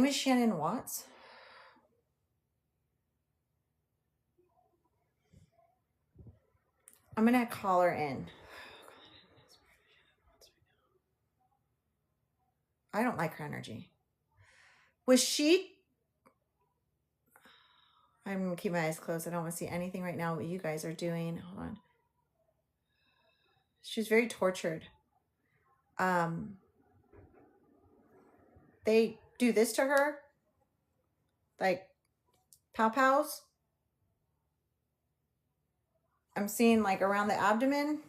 is Shannann Watts. I'm going to call her in. I don't like her energy. Was she... I'm going to keep my eyes closed. I don't want to see anything right now what you guys are doing. Hold on. She's very tortured. They do this to her. Like, pow-pows. I'm seeing like around the abdomen.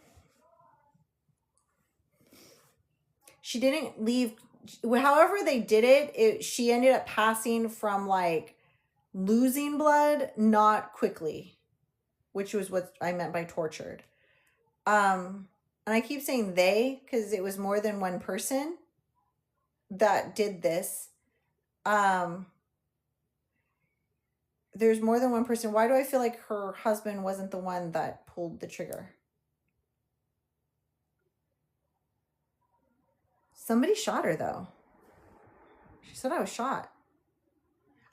She didn't leave. However they did it, she ended up passing from like losing blood, not quickly, which was what I meant by tortured. And I keep saying they because it was more than one person that did this. There's more than one person. Why do I feel like her husband wasn't the one that pulled the trigger? Somebody shot her though. She said I was shot.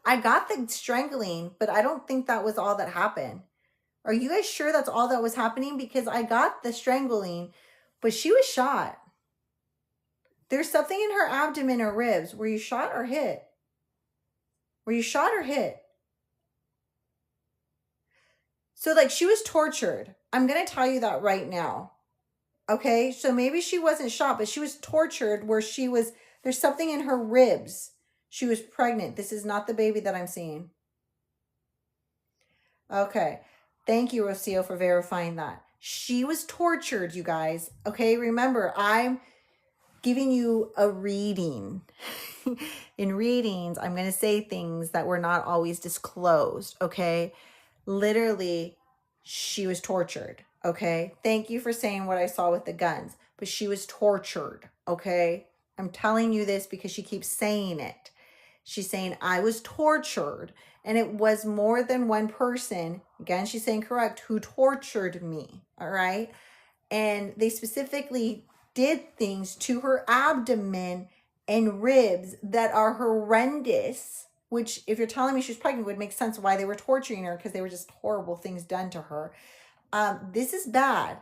I got the strangling, but I don't think that was all that happened. Are you guys sure that's all that was happening? Because I got the strangling, but she was shot. There's something in her abdomen or ribs. Were you shot or hit? Were you shot or hit? So like she was tortured. I'm going to tell you that right now. Okay. So maybe she wasn't shot, but she was tortured where she was, there's something in her ribs. She was pregnant. This is not the baby that I'm seeing. Okay. Thank you, Rocio, for verifying that. She was tortured, you guys. Okay. Remember, I'm giving you a reading. In readings, I'm going to say things that were not always disclosed. Okay. Literally, she was tortured. Okay. Thank you for saying what I saw with the guns, but she was tortured. Okay. I'm telling you this because she keeps saying it. She's saying I was tortured, and it was more than one person. Again, she's saying correct, who tortured me. All right. And they specifically did things to her abdomen and ribs that are horrendous, which if you're telling me she's pregnant would make sense why they were torturing her, because they were just horrible things done to her. This is bad.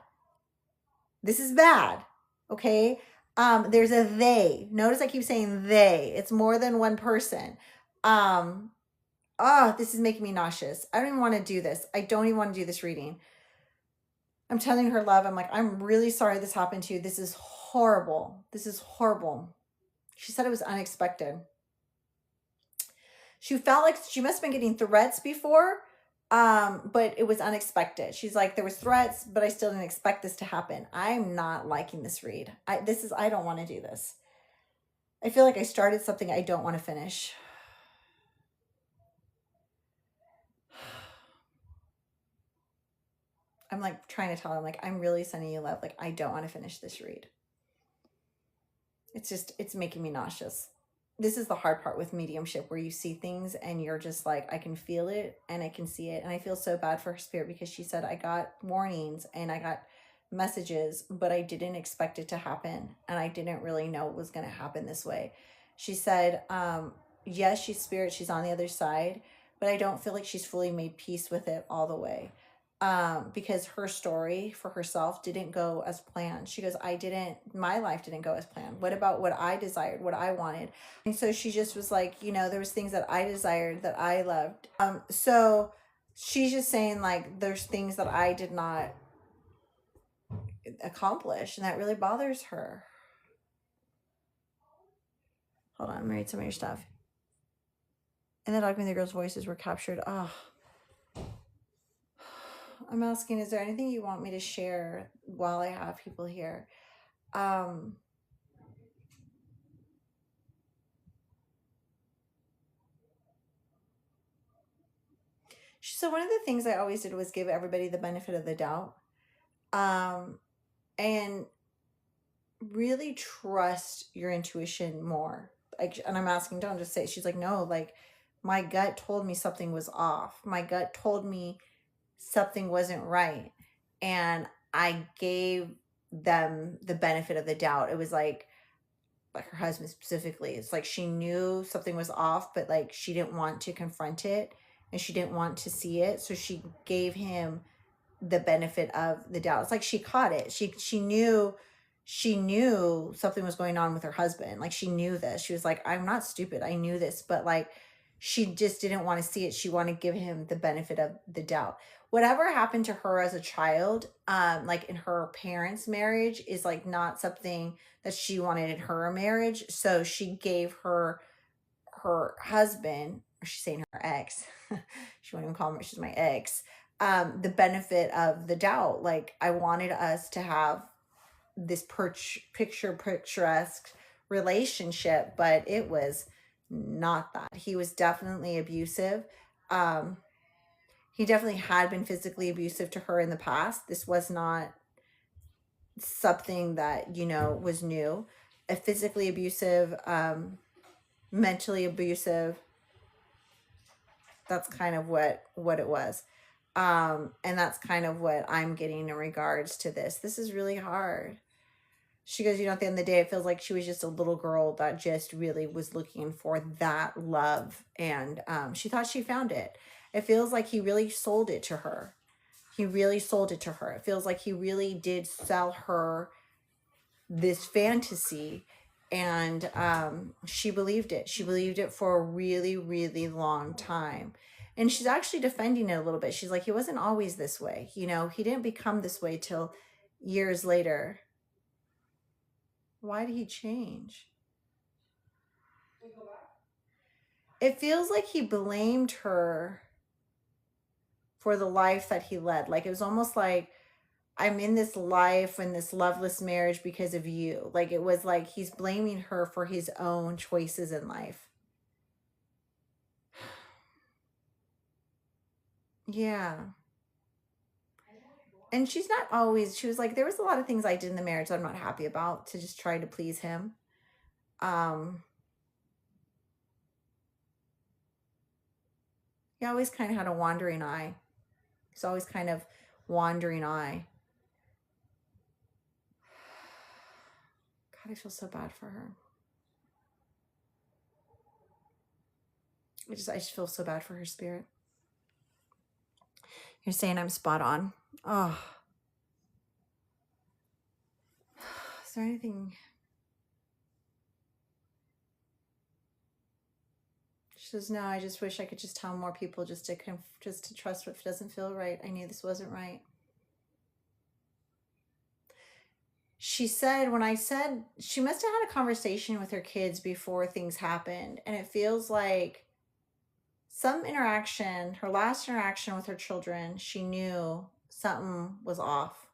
This is bad. Okay. There's a they. Notice I keep saying they. It's more than one person. This is making me nauseous. I don't even want to do this. I don't even want to do this reading. I'm telling her love. I'm like, I'm really sorry this happened to you. This is horrible. This is horrible. She said it was unexpected. She felt like she must have been getting threats before, but it was unexpected. She's like, there was threats, but I still didn't expect this to happen. I'm not liking this read. I don't want to do this. I feel like I started something I don't want to finish. I'm like trying to tell her, I'm like, I'm really sending you love. Like, I don't want to finish this read. It's making me nauseous. This is the hard part with mediumship, where you see things and you're just like, I can feel it and I can see it. And I feel so bad for her spirit, because she said, I got warnings and I got messages, but I didn't expect it to happen. And I didn't really know it was going to happen this way. She said, yes, she's spirit. She's on the other side, but I don't feel like she's fully made peace with it all the way. Because her story for herself didn't go as planned. She goes, my life didn't go as planned. What about what I desired, what I wanted? And so she just was like, there was things that I desired, that I loved. So she's just saying like, there's things that I did not accomplish, and that really bothers her. Hold on, I'm gonna read some of your stuff. And the document, the girls' voices were captured. I'm asking, is there anything you want me to share while I have people here? So one of the things I always did was give everybody the benefit of the doubt. And really trust your intuition more. Like, and I'm asking, don't just say, she's like, no, like my gut told me something was off. My gut told me something wasn't right. And I gave them the benefit of the doubt. It was like, like her husband specifically. It's like she knew something was off, but like she didn't want to confront it and she didn't want to see it. So she gave him the benefit of the doubt. It's like she caught it. She knew something was going on with her husband. Like she knew this. She was like, I'm not stupid. I knew this, but like she just didn't want to see it. She wanted to give him the benefit of the doubt. Whatever happened to her as a child, like in her parents' marriage, is like not something that she wanted in her marriage. So she gave her husband, or she's saying her ex, she won't even call him, she's my ex, the benefit of the doubt. Like I wanted us to have this picturesque relationship, but it was not that. He was definitely abusive. He definitely had been physically abusive to her in the past. This was not something that, you know, was new. A physically abusive, mentally abusive, that's kind of what it was. And that's kind of what I'm getting in regards to this. This is really hard. She goes, you know, at the end of the day, it feels like she was just a little girl that just really was looking for that love. And she thought she found it. It feels like he really sold it to her. He really sold it to her. It feels like he really did sell her this fantasy. And she believed it. She believed it for a really, really long time. And she's actually defending it a little bit. She's like, he wasn't always this way. You know, he didn't become this way till years later. Why did he change? It feels like he blamed her for the life that he led. Like it was almost like, I'm in this life and this loveless marriage because of you. Like it was like he's blaming her for his own choices in life. Yeah. And she's not always, she was like, there was a lot of things I did in the marriage that I'm not happy about to just try to please him. He always kind of had a wandering eye. He's always kind of wandering eye. God, I feel so bad for her. I just feel so bad for her spirit. You're saying I'm spot on. Oh. Is there anything? She says, no, I just wish I could just tell more people just to trust what doesn't feel right. I knew this wasn't right. She said, when I said, she must have had a conversation with her kids before things happened. And it feels like some interaction, her last interaction with her children, she knew something was off.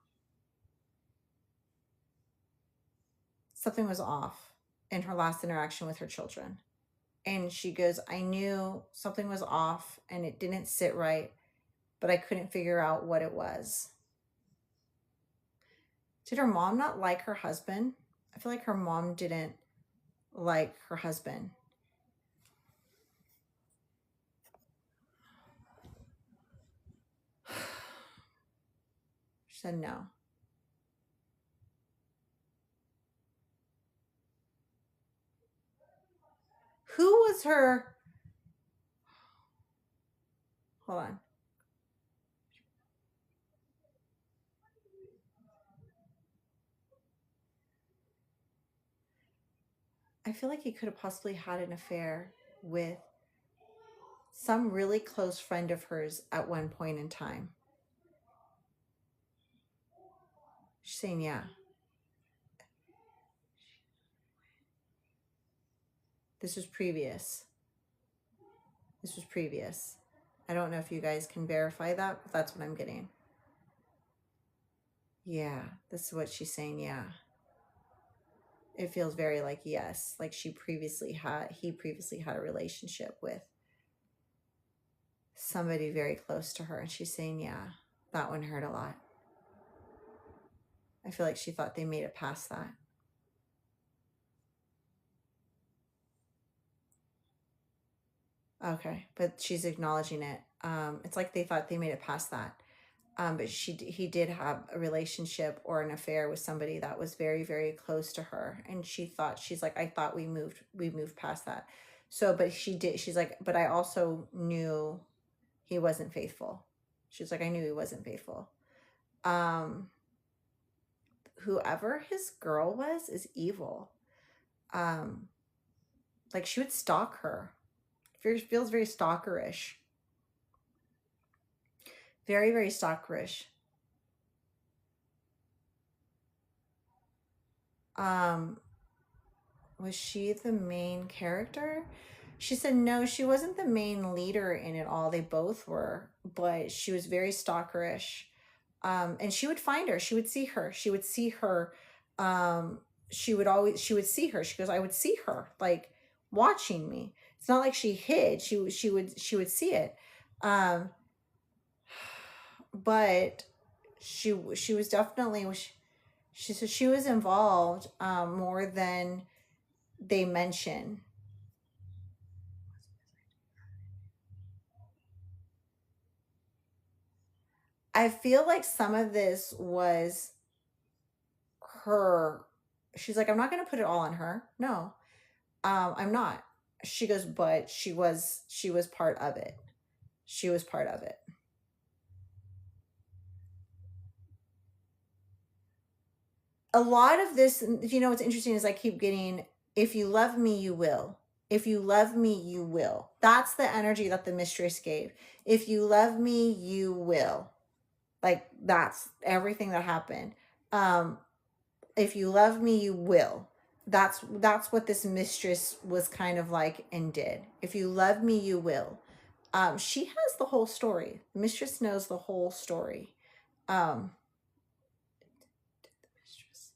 Something was off in her last interaction with her children. And she goes, I knew something was off and it didn't sit right, but I couldn't figure out what it was. Did her mom not like her husband? I feel like her mom didn't like her husband. She said no. Who was her? Hold on. I feel like he could have possibly had an affair with some really close friend of hers at one point in time. She's saying, yeah. This was previous. This was previous. I don't know if you guys can verify that, but that's what I'm getting. Yeah, this is what she's saying, yeah. It feels very like, yes, like he previously had a relationship with somebody very close to her. And she's saying, yeah, that one hurt a lot. I feel like she thought they made it past that. Okay, but she's acknowledging it. It's like they thought they made it past that. But he did have a relationship or an affair with somebody that was very, very close to her. And she's like, I thought we moved past that. So, but she's like, but I also knew he wasn't faithful. She's like, I knew he wasn't faithful. Um, Whoever his girl was is evil. Um, like she would stalk her. Feels very stalkerish. Very, very stalkerish. Um, was she the main character? She said no, she wasn't the main leader in it all. They both were, but she was very stalkerish. And she would find her. She would see her. She would see her. Um, she would see her. She goes, I would see her like watching me. It's not like she hid. She would see it. Um, but she was definitely she said she was involved more than they mention. I feel like some of this was her. She's like, I'm not going to put it all on her. No, I'm not. She goes, but she was part of it. She was part of it. A lot of this, what's interesting is I keep getting, if you love me, you will. If you love me, you will. That's the energy that the mistress gave. If you love me, you will. Like that's everything that happened. Um, if you love me, you will. That's what this mistress was kind of like and did. If you love me, you will. She has the whole story. The mistress knows the whole story. Um, mistress.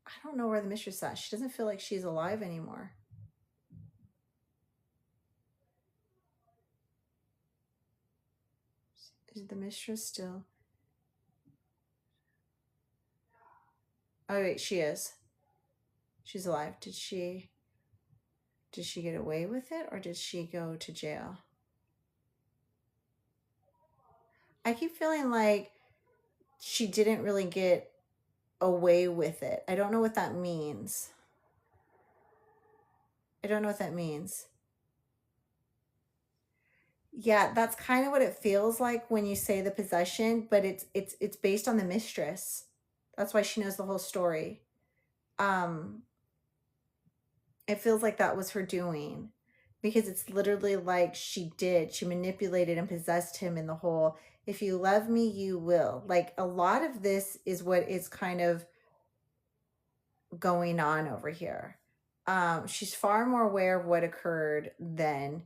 I don't know where the mistress is. She doesn't feel like she's alive anymore. Is the mistress still? Oh wait, she is. She's alive. Did she get away with it or did she go to jail? I keep feeling like she didn't really get away with it. I don't know what that means. I don't know what that means. Yeah, that's kind of what it feels like when you say the possession, but it's based on the mistress. That's why she knows the whole story. Um it feels like that was her doing because it's literally like she manipulated and possessed him in the whole if you love me, you will. Like a lot of this is what is kind of going on over here. She's far more aware of what occurred than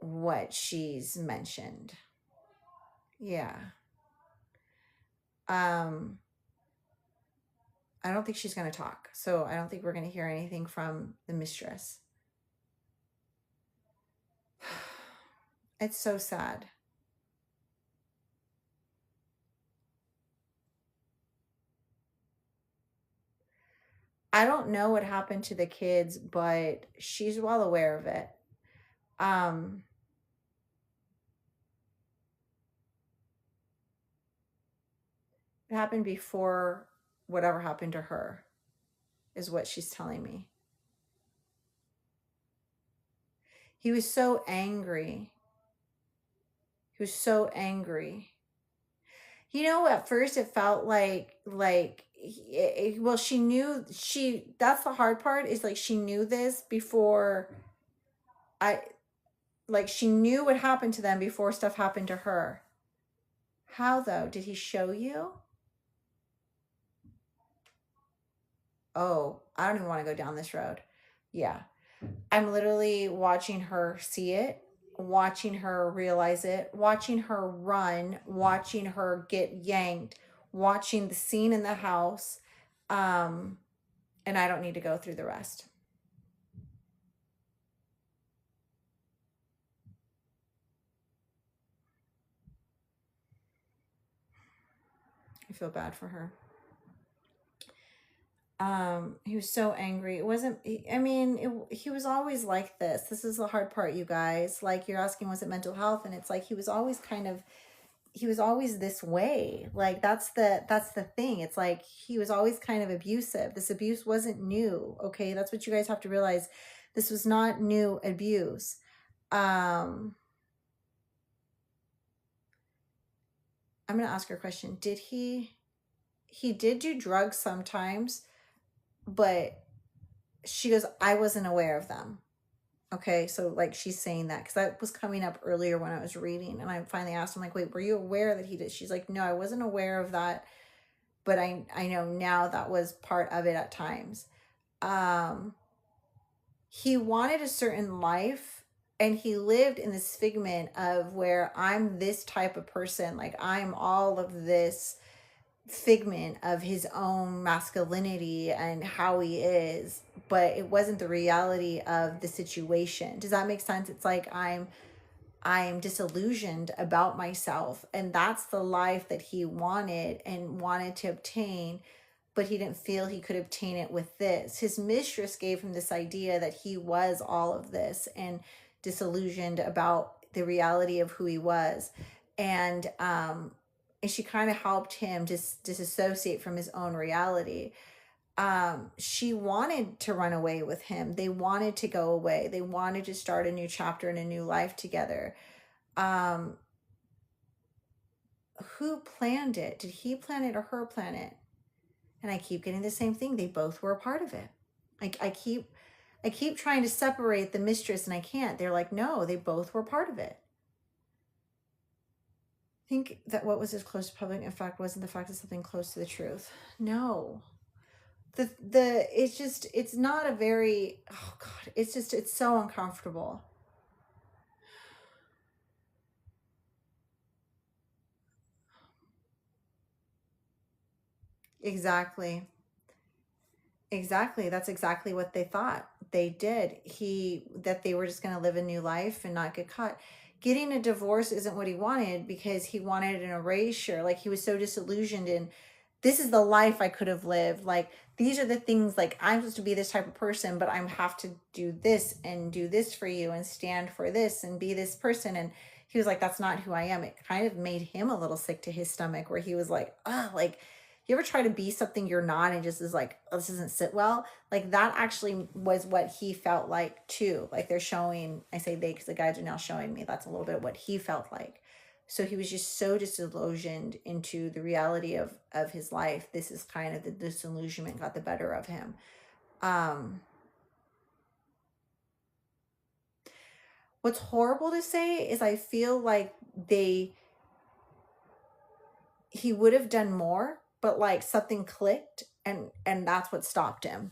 what she's mentioned. Yeah. Um, I don't think she's going to talk. So I don't think we're going to hear anything from the mistress. It's so sad. I don't know what happened to the kids, but she's well aware of it. Um, it happened before whatever happened to her, is what she's telling me. He was so angry. He was so angry. At first it felt like well, she knew that's the hard part is like she knew this before I like she knew what happened to them before stuff happened to her. How though? Did he show you? Oh, I don't even want to go down this road. Yeah. I'm literally watching her see it, watching her realize it, watching her run, watching her get yanked, watching the scene in the house. Um, and I don't need to go through the rest. I feel bad for her. He was so angry. It wasn't, I mean, he was always like this. This is the hard part, you guys. Like, you're asking, was it mental health? And it's like, he was always kind of, he was always this way. Like, that's the thing. It's like, he was always kind of abusive. This abuse wasn't new. Okay. That's what you guys have to realize. This was not new abuse. I'm going to ask her a question. He did do drugs sometimes, but she goes, I wasn't aware of them. Okay, so like she's saying that because that was coming up earlier when I was reading, and I finally asked him, like, wait, were you aware that he did? She's like, no, I wasn't aware of that, but I know now that was part of it at times. Um, he wanted a certain life, and he lived in this figment of where I'm this type of person, like I'm all of this figment of his own masculinity and how he is, but it wasn't the reality of the situation. Does that make sense? It's like I'm disillusioned about myself, and that's the life that he wanted and wanted to obtain, but he didn't feel he could obtain it with this. His mistress gave him this idea that he was all of this, and disillusioned about the reality of who he was. And she kind of helped him disassociate from his own reality. She wanted to run away with him. They wanted to go away. They wanted to start a new chapter and a new life together. Um, who planned it? Did he plan it or her plan it? And I keep getting the same thing. They both were a part of it. I keep trying to separate the mistress, and I can't. They're like, no, they both were part of it. I think that what was as close to public effect wasn't the fact of something close to the truth. No. It's not a very, oh God, it's so uncomfortable. Exactly. Exactly. That's exactly what they thought. They did. That they were just going to live a new life and not get caught. Getting a divorce isn't what he wanted, because he wanted an erasure. Like, he was so disillusioned in, this is the life I could have lived. Like, these are the things, like, I'm supposed to be this type of person, but I have to do this and do this for you and stand for this and be this person. And he was like, that's not who I am. It kind of made him a little sick to his stomach, where he was like, ah, like, you ever try to be something you're not and just is like, oh, this doesn't sit well? Like, that actually was what he felt like too. Like, they're showing, I say they because the guys are now showing me, that's a little bit what he felt like. So he was just so disillusioned into the reality of his life. This is kind of the disillusionment got the better of him. What's horrible to say is I feel like he would have done more, but like something clicked, and that's what stopped him.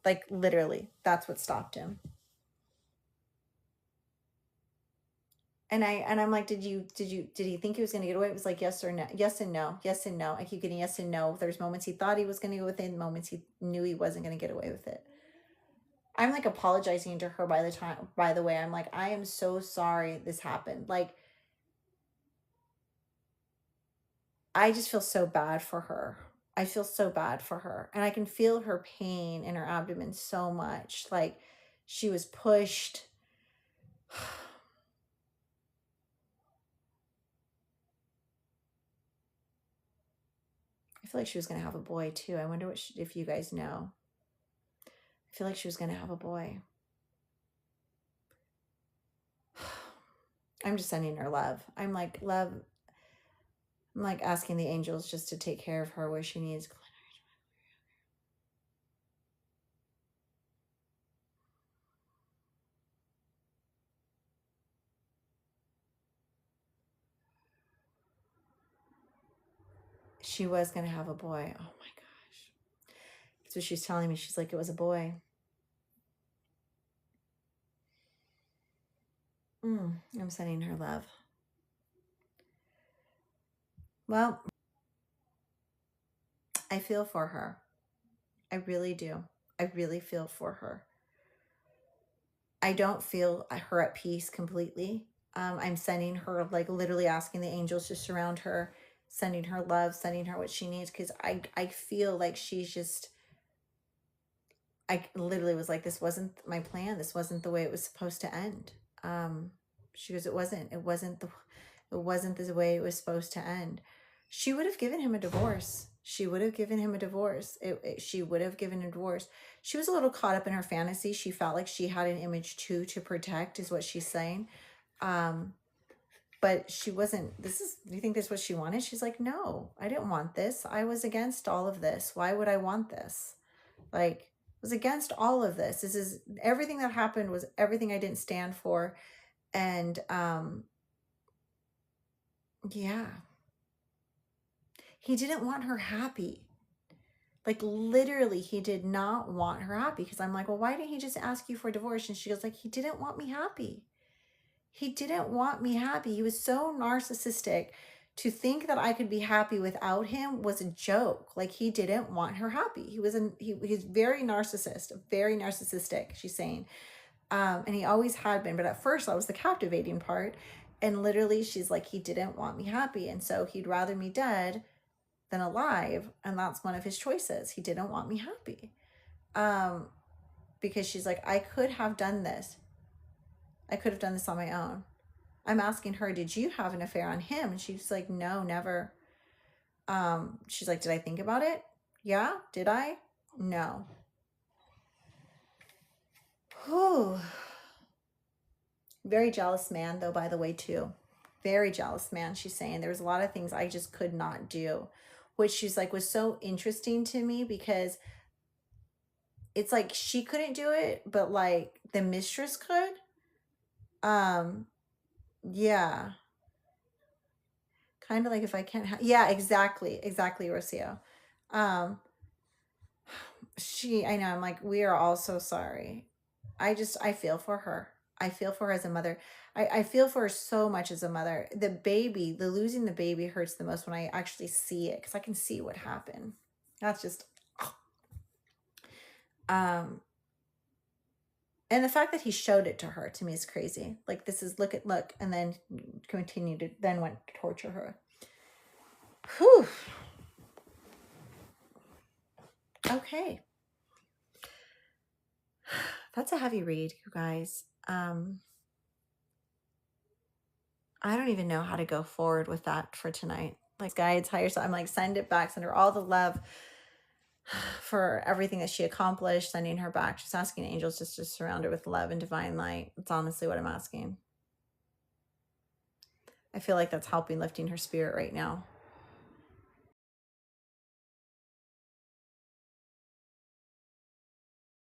Like, literally, that's what stopped him. And I'm like, did he think he was gonna get away? It was like yes or no, yes and no, yes and no. I keep getting yes and no. There's moments he thought he was gonna go with it, moments he knew he wasn't gonna get away with it. I'm like apologizing to her by the way. I'm like, I am so sorry this happened. Like, I just feel so bad for her. I feel so bad for her. And I can feel her pain in her abdomen so much. Like, she was pushed. I feel like she was going to have a boy too. I wonder if you guys know. I feel like she was going to have a boy. I'm just sending her love. I'm like, love. I'm like asking the angels just to take care of her where she needs. She was going to have a boy. Oh my gosh. That's what she's telling me. She's like, it was a boy. I'm sending her love. Well, I feel for her. I really do. I really feel for her. I don't feel her at peace completely. I'm sending her, like, literally asking the angels to surround her, sending her love, sending her what she needs, because I feel like she's just I literally was like, this wasn't my plan. This wasn't the way it was supposed to end. She goes, it wasn't the way it was supposed to end. She would have given him a divorce. She would have given him a divorce. She would have given a divorce. She was a little caught up in her fantasy. She felt like she had an image too to protect, is what she's saying. But she wasn't, do you think this is what she wanted? She's like, no, I didn't want this. I was against all of this. Why would I want this? Like, was against all of this. This is everything that happened was everything I didn't stand for. And yeah, he didn't want her happy. Like, literally, he did not want her happy. Because I'm like, well, why didn't he just ask you for a divorce? And she goes like, he didn't want me happy. He didn't want me happy. He was so narcissistic. To think that I could be happy without him was a joke. Like, he didn't want her happy. He's very narcissistic, she's saying. And he always had been. But at first, that was the captivating part. And literally, she's like, he didn't want me happy. And so he'd rather me dead than alive. And that's one of his choices. He didn't want me happy. Because she's like, I could have done this. I could have done this on my own. I'm asking her, did you have an affair on him? And she's like, no, never. She's like, did I think about it? Yeah. Did I? No. Whew. Very jealous man, though, by the way, too. Very jealous man, she's saying. There was a lot of things I just could not do, which she's like was so interesting to me, because it's like she couldn't do it, but like the mistress could. Yeah. Kind of like, if I can't yeah, exactly, Rocio. Um, I know, I'm like, we are all so sorry. I feel for her. I feel for her as a mother. I feel for her so much as a mother. The losing the baby hurts the most when I actually see it, because I can see what happened. That's just, and the fact that he showed it to her, to me, is crazy. Like, this is look, and then continued to then went to torture her. Whew. Okay. That's a heavy read, you guys. I don't even know how to go forward with that for tonight. Like, guides, higher self, I'm like, send it back, send her all the love for everything that she accomplished, sending her back, just asking angels just to surround her with love and divine light. It's honestly what I'm asking. I feel like that's helping, lifting her spirit right now.